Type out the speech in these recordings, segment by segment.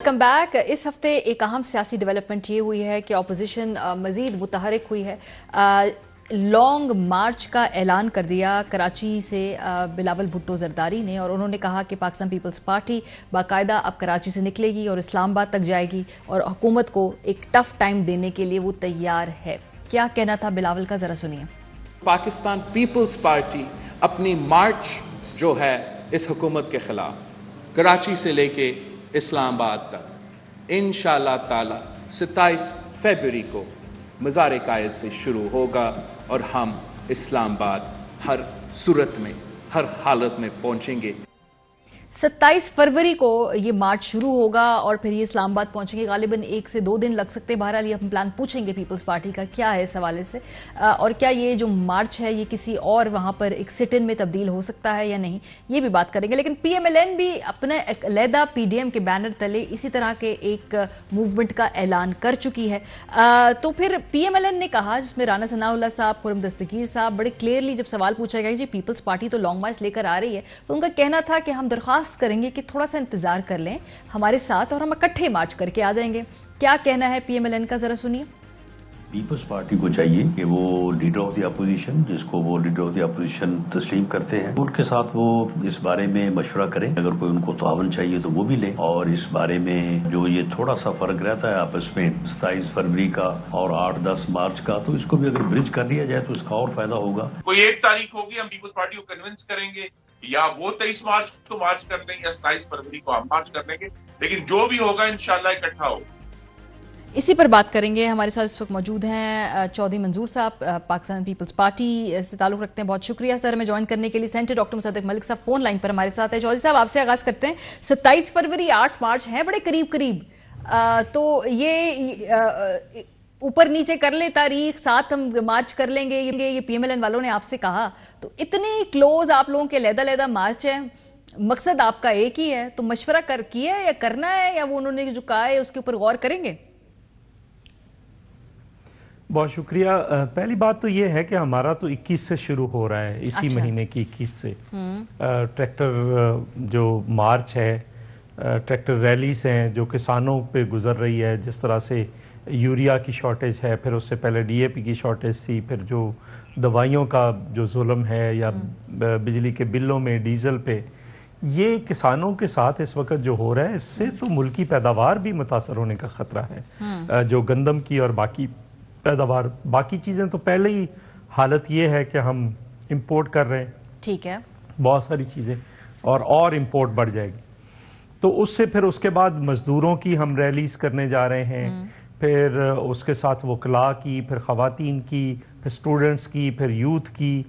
Come back. اس ہفتے ایک اہم سیاسی ڈیولپمنٹ یہ ہوئی ہے کہ اپوزیشن مزید متحرک ہوئی ہے. لانگ مارچ کا اعلان کر دیا کراچی سے بلاول بھٹو زرداری نے، اور انہوں نے کہا کہ پاکستان پیپلز پارٹی باقاعدہ اب کراچی سے نکلے گی اور اسلام آباد تک جائے گی اور حکومت کو ایک ٹف ٹائم دینے کے لیے وہ تیار ہے. کیا کہنا تھا بلاول کا، ذرا سنیے. پاکستان پیپلز پارٹی اپنی مارچ جو ہے اس حکومت کے خلاف کراچی سے لے کے اسلام آباد تک انشاءاللہ تعالی 27 فروری کو مزار قائد سے شروع ہوگا اور ہم اسلام آباد ہر صورت میں ہر حالت میں پہنچیں گے. 27 فروری کو یہ مارچ شروع ہوگا اور پھر یہ اسلام آباد پہنچیں گے. غالباً 1 سے 2 دن لگ سکتے ہیں. بہرحال یہ اپنا پلان پوچھیں گے پیپلز پارٹی کا کیا ہے اس حوالے سے، اور کیا یہ جو مارچ ہے یہ کسی اور وہاں پر ایک سٹ ان میں تبدیل ہو سکتا ہے یا نہیں، یہ بھی بات کریں گے. لیکن پی ایم ایل این بھی اپنے علیحدہ پی ڈی ایم کے بینر تلے اسی طرح کے ایک موومنٹ کا اعلان کر چکی ہے. تو پھر پی ایم ایل این نے کہا، جس میں رانا ثناء اللہ صاحب، خرم دستگیر صاحب، بڑے کلیئرلی جب سوال پوچھا گیا جی پیپلز پارٹی تو لانگ مارچ لے کر آ رہی ہے، تو ان کا کہنا تھا کہ ہم درخواست کریں گے کہ تھوڑا سا انتظار کر لیں ہمارے ساتھ اور ہم اکٹھے مارچ کر کے آ جائیں گے. کیا کہنا ہے پی ایم ایل این کا، ذرا سنیے. پیپلز پارٹی کو چاہیے کہ وہ لیڈر آف دی اپوزیشن، جس کو وہ لیڈر آف دی اپوزیشن تسلیم کرتے ہیں، ان کے ساتھ وہ اس بارے میں مشورہ کریں. اگر کوئی ان کو تعاون چاہیے تو وہ بھی لیں، اور اس بارے میں جو یہ تھوڑا سا فرق رہتا ہے آپس میں 27 فروری کا اور 8-10 مارچ کا، تو اس کو بھی اگر برج کر لیا جائے تو اس کا اور فائدہ ہوگا. کوئی ایک تاریخ ہوگی ہم پیپلز پارٹی کو کنونس کریں گے، یا وہ 23 مارچ کو مارچ کر لیں گے یا 27 فروری کو ہم مارچ کر لیں گے، لیکن جو بھی ہوگا انشاءاللہ اکٹھا ہوگا. اسی پر بات کریں گے. ہمارے ساتھ اس وقت موجود ہیں چودھری منظور صاحب، پاکستان پیپلز پارٹی سے تعلق رکھتے ہیں. بہت شکریہ سر ہمیں جوائن کرنے کے لیے. سینٹر ڈاکٹر مصدق ملک صاحب فون لائن پر ہمارے ساتھ ہے. چودھری صاحب آپ سے آغاز کرتے ہیں. 27 فروری 8 مارچ ہیں بڑے قریب قریب، تو یہ اوپر نیچے کر لے تاریخ، ساتھ ہم مارچ کر لیں گے، یہ پی ایم ایل این والوں نے آپ سے کہا، تو اتنے کلوز آپ لوگوں کے علیحدہ مارچ ہے، مقصد آپ کا ایک ہی ہے، تو مشورہ کیا ہے یا کرنا ہے، یا وہ انہوں نے جو کہا ہے اس کے اوپر غور کریں گے؟ بہت شکریہ. پہلی بات تو یہ ہے کہ ہمارا تو 21 سے شروع ہو رہا ہے، اسی مہینے کی 21 سے ٹریکٹر جو مارچ ہے، ٹریکٹر ریلیز ہیں جو کسانوں پہ گزر رہی ہے. جس طرح سے یوریا کی شارٹیج ہے، پھر اس سے پہلے ڈی اے پی کی شارٹیج تھی، پھر جو دوائیوں کا جو ظلم ہے، یا بجلی کے بلوں میں ڈیزل پہ، یہ کسانوں کے ساتھ اس وقت جو ہو رہا ہے، اس سے تو ملکی پیداوار بھی متاثر ہونے کا خطرہ ہے. جو گندم کی اور باقی پیداوار، باقی چیزیں تو پہلے ہی حالت یہ ہے کہ ہم امپورٹ کر رہے ہیں، ٹھیک ہے، بہت ساری چیزیں، اور امپورٹ بڑھ جائے گی. تو اس سے پھر اس کے بعد مزدوروں کی ہم ریلیز کرنے جا رہے ہیں، پھر اس کے ساتھ وکلاء کی، پھر خواتین کی، پھر سٹوڈنٹس کی، پھر یوتھ کی،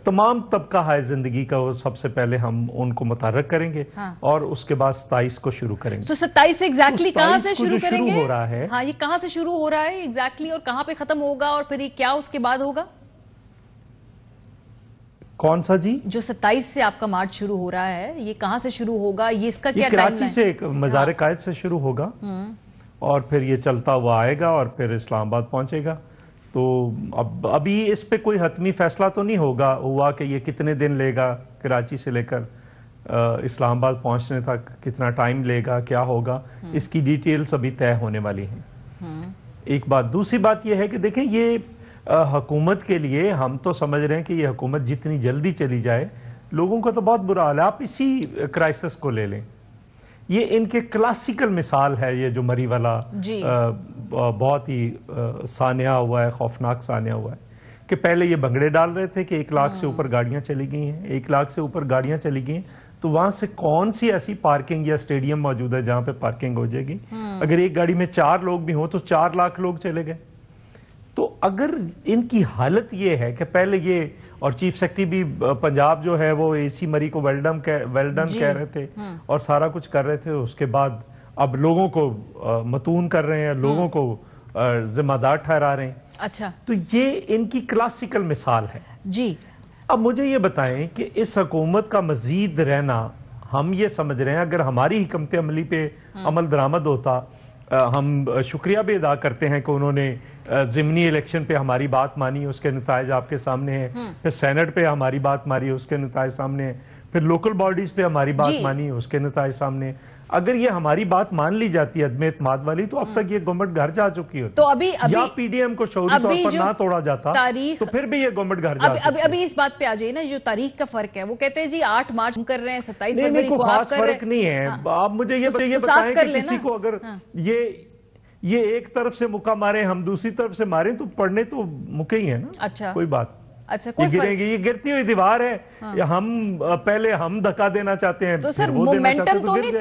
تمام طبقہ ہے زندگی کا. وہ سب سے پہلے ہم ان کو متحرک کریں گے، اور اس کے بعد 27 کو شروع کریں گے. تو 27 سے ایگزیکٹلی کہاں سے شروع کریں گے؟ ہو رہا ہے، ہاں، یہ کہاں سے شروع ہو رہا ہے ایگزیکٹلی، اور کہاں پہ ختم ہوگا، اور پھر یہ کیا اس کے بعد ہوگا؟ کون سا جی؟ جو 27 سے آپ کا مارچ شروع ہو رہا ہے، یہ کہاں سے شروع ہوگا، یہ اس کا کیا ٹائم کراچی سے مزار قائد سے شروع ہوگا، اور پھر یہ چلتا ہوا آئے گا اور پھر اسلام آباد پہنچے گا. تو ابھی اس پہ کوئی حتمی فیصلہ تو نہیں ہوا کہ یہ کتنے دن لے گا، کراچی سے لے کر اسلام آباد پہنچنے تک کتنا ٹائم لے گا، کیا ہوگا، اس کی ڈیٹیلز ابھی طے ہونے والی ہیں. ایک بات. دوسری بات یہ ہے کہ دیکھیں، یہ حکومت کے لیے ہم تو سمجھ رہے ہیں کہ یہ حکومت جتنی جلدی چلی جائے، لوگوں کا تو بہت برا حال ہے. آپ اسی کرائسس کو لے لیں، یہ ان کے کلاسیکل مثال ہے، یہ جو مری والا بہت ہی سانحہ ہوا ہے، خوفناک سانحہ ہوا ہے، کہ پہلے یہ بنگڑے ڈال رہے تھے کہ 1 لاکھ سے اوپر گاڑیاں چلی گئی ہیں، 1 لاکھ سے اوپر گاڑیاں چلی گئی ہیں، تو وہاں سے کون سی ایسی پارکنگ یا اسٹیڈیم موجود ہے جہاں پہ پارکنگ ہو جائے گی؟ اگر ایک گاڑی میں 4 لوگ بھی ہوں تو 4 لاکھ لوگ چلے گئے. تو اگر ان کی حالت یہ ہے کہ پہلے یہ، اور چیف سیکرٹری بھی پنجاب جو ہے وہ اے سی مری کو ویلڈن کہہ رہے تھے اور سارا کچھ کر رہے تھے، اس کے بعد اب لوگوں کو متون کر رہے ہیں، لوگوں کو ذمہ دار ٹھہرا رہے ہیں. اچھا، تو یہ ان کی کلاسیکل مثال ہے. جی اب مجھے یہ بتائیں کہ اس حکومت کا مزید رہنا، ہم یہ سمجھ رہے ہیں اگر ہماری حکمت عملی پہ عمل درآمد ہوتا، ہم شکریہ بھی ادا کرتے ہیں کہ انہوں نے ضمنی الیکشن پہ ہماری بات مانی، اس کے نتائج آپ کے سامنے ہیں، پھر سینٹ پہ ہماری بات مانی، اس کے نتائج سامنے ہیں، پھر لوکل باڈیز پہ ہماری بات مانی، اس کے نتائج سامنے ہیں. اگر یہ ہماری بات مان لی جاتی ہے عدم اعتماد والی تو اب تک یہ گورنمنٹ گھر جا چکی ہوتی. تو ابھی یا پی ڈی ایم کو شعوری طور پر نہ توڑا جاتا تو پھر بھی یہ گورنمنٹ گھر جا چکی. ابھی اس بات پہ آ جائیے نا, جو تاریخ کا فرق ہے, وہ کہتے ہیں جی 8 مارچ ہم کر رہے ہیں, 27 فروری کو آپ کر رہے ہیں. فرق نہیں ہے. آپ مجھے یہ بتائیں کہ کسی کو اگر یہ ایک طرف سے مکہ مارے ہم دوسری طرف سے ماریں تو پڑھنے تو مکہ ہی ہے نا. اچھا, کوئی بات. اچھا, یہ گریں گے, یہ گرتی ہوئی دیوار ہے. ہم پہلے ہم دھکا دینا چاہتے ہیں تو سر مومنٹم تو نہیں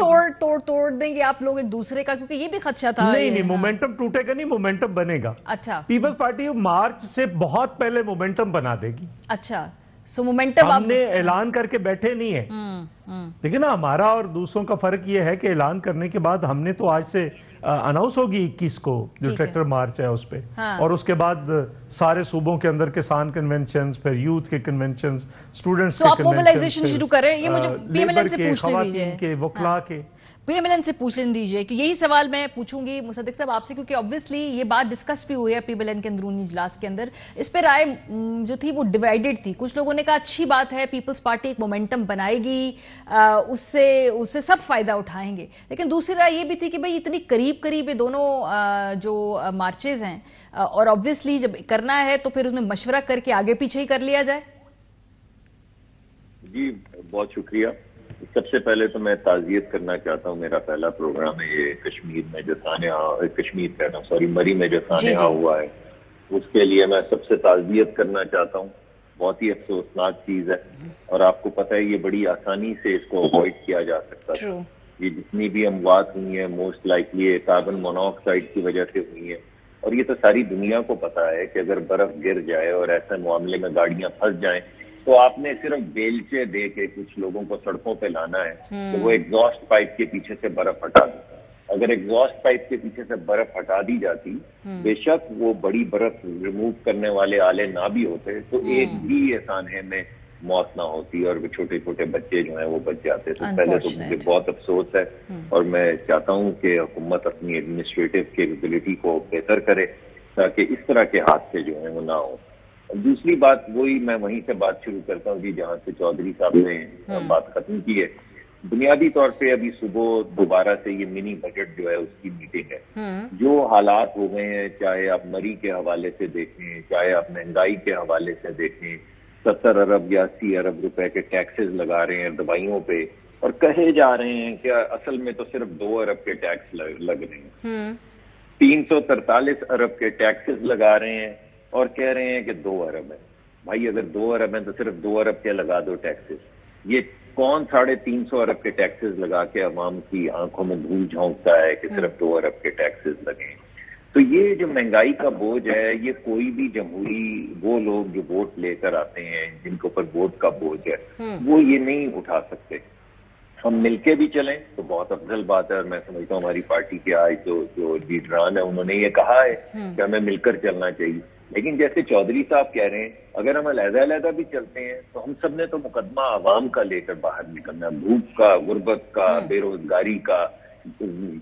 توڑ دیں گے آپ لوگ ایک دوسرے کا, کیونکہ یہ بھی خدشہ تھا. نہیں, مومنٹم ٹوٹے گا نہیں, مومنٹم بنے گا. اچھا, پیپلز پارٹی مارچ سے بہت پہلے مومنٹم بنا دے گی. اچھا, سو مومنٹم ہم نے اعلان کر کے بیٹھے نہیں ہے. لیکن نا ہمارا اور دوسروں کا فرق یہ ہے کہ اعلان کرنے کے بعد ہم نے تو آج سے اناؤنس ہوگی 21 کو جو ٹریکٹر مارچ ہے اس پہ, اور اس کے بعد سارے صوبوں کے اندر کسان کنونشنز, پھر یوتھ کے کنونشنز, اسٹوڈنٹس کے موبلائزیشن شروع کریں. یہ مجھے پی ایم ایل این سے پوچھ لیجیے, کے وکلاء کے پی ایم ایل این سے پوچھ دیجیے کہ یہی سوال میں پوچھوں گی مصدق صاحب آپ سے, کیونکہ obviously یہ بات ڈسکس بھی ہوئی ہے پی ایم ایل این کے اندرونی اجلاس کے اندر. اس پہ رائے جو تھی وہ ڈیوائیڈڈ تھی. کچھ لوگوں نے کہا اچھی بات ہے, پیپلز پارٹی ایک مومنٹم بنائے گی, اس سے سب فائدہ اٹھائیں گے. لیکن دوسری رائے یہ بھی تھی کہ بھئی اتنی قریب یہ دونوں جو مارچز ہیں, اور obviously جب کرنا ہے تو پھر اس میں مشورہ کر کے آگے پیچھے ہی کر لیا جائے. جی بہت شکریہ. سب سے پہلے تو میں تعزیت کرنا چاہتا ہوں, میرا پہلا پروگرام ہے یہ کشمیر میں جو مری میں جو سانحہ ہوا ہے, اس کے لیے میں سب سے تعزیت کرنا چاہتا ہوں. بہت ہی افسوسناک چیز ہے, اور آپ کو پتہ ہے یہ بڑی آسانی سے اس کو اوائڈ کیا جا سکتا ہے. یہ جتنی بھی اموات ہوئی ہیں موسٹ لائکلی کاربن مونوآکسائڈ کی وجہ سے ہوئی ہیں, اور یہ تو ساری دنیا کو پتا ہے کہ اگر برف گر جائے اور ایسے معاملے میں گاڑیاں پھنس جائیں تو آپ نے صرف بیلچے دے کے کچھ لوگوں کو سڑکوں پہ لانا ہے کہ وہ ایگزاسٹ پائپ کے پیچھے سے برف ہٹا دیں. اگر ایگزاسٹ پائپ کے پیچھے سے برف ہٹا دی جاتی, بے شک وہ بڑی برف ریموو کرنے والے آلے نہ بھی ہوتے تو ایک بھی سانحے میں موت نہ ہوتی اور چھوٹے چھوٹے بچے جو ہیں وہ بچ جاتے. تو پہلے تو مجھے بہت افسوس ہے, اور میں چاہتا ہوں کہ حکومت اپنی ایڈمنسٹریٹو کیپیبلٹی کو بہتر کرے تاکہ اس طرح کے حادثے جو ہیں وہ نہ ہوں. دوسری بات وہی میں وہیں سے بات شروع کرتا ہوں جی جہاں سے چودھری صاحب نے بات ختم کی ہے. بنیادی طور پہ ابھی صبح دوبارہ سے یہ منی بجٹ جو ہے اس کی میٹنگ ہے. جو حالات ہو گئے ہیں, چاہے آپ مری کے حوالے سے دیکھیں, چاہے آپ مہنگائی کے حوالے سے دیکھیں, 70 ارب یا 80 ارب روپے کے ٹیکسز لگا رہے ہیں دوائیوں پہ, اور کہے جا رہے ہیں کہ اصل میں تو صرف 2 ارب کے ٹیکس لگ رہے ہیں. 343 ارب کے ٹیکسز لگا رہے ہیں اور کہہ رہے ہیں کہ 2 ارب ہے. بھائی اگر 2 ارب ہیں تو صرف 2 ارب کے لگا دو ٹیکسز. یہ کون 350 ارب کے ٹیکسز لگا کے عوام کی آنکھوں میں دھول جھونکتا ہے کہ صرف 2 ارب کے ٹیکسز لگیں. تو یہ جو مہنگائی کا بوجھ ہے, یہ کوئی بھی جمہوری, وہ لوگ جو ووٹ لے کر آتے ہیں جن کے اوپر ووٹ کا بوجھ ہے, وہ یہ نہیں اٹھا سکتے. ہم مل کے بھی چلیں تو بہت افضل بات ہے, اور میں سمجھتا ہوں ہماری پارٹی کے آج جو لیڈران ہیں انہوں نے یہ کہا ہے کہ ہمیں مل کر چلنا چاہیے. لیکن جیسے چودھری صاحب کہہ رہے ہیں, اگر ہم علیحدہ علیحدہ بھی چلتے ہیں تو ہم سب نے تو مقدمہ عوام کا لے کر باہر نکلنا, بھوک کا, غربت کا, بے روزگاری کا,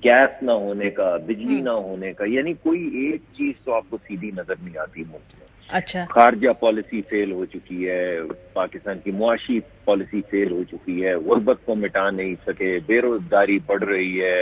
گیس نہ ہونے کا, بجلی نہ ہونے کا, یعنی کوئی ایک چیز تو آپ کو سیدھی نظر نہیں آتی ملک میں. اچھا, خارجہ پالیسی فیل ہو چکی ہے, پاکستان کی معاشی پالیسی فیل ہو چکی ہے, غربت کو مٹا نہیں سکے, بے روزگاری بڑھ رہی ہے,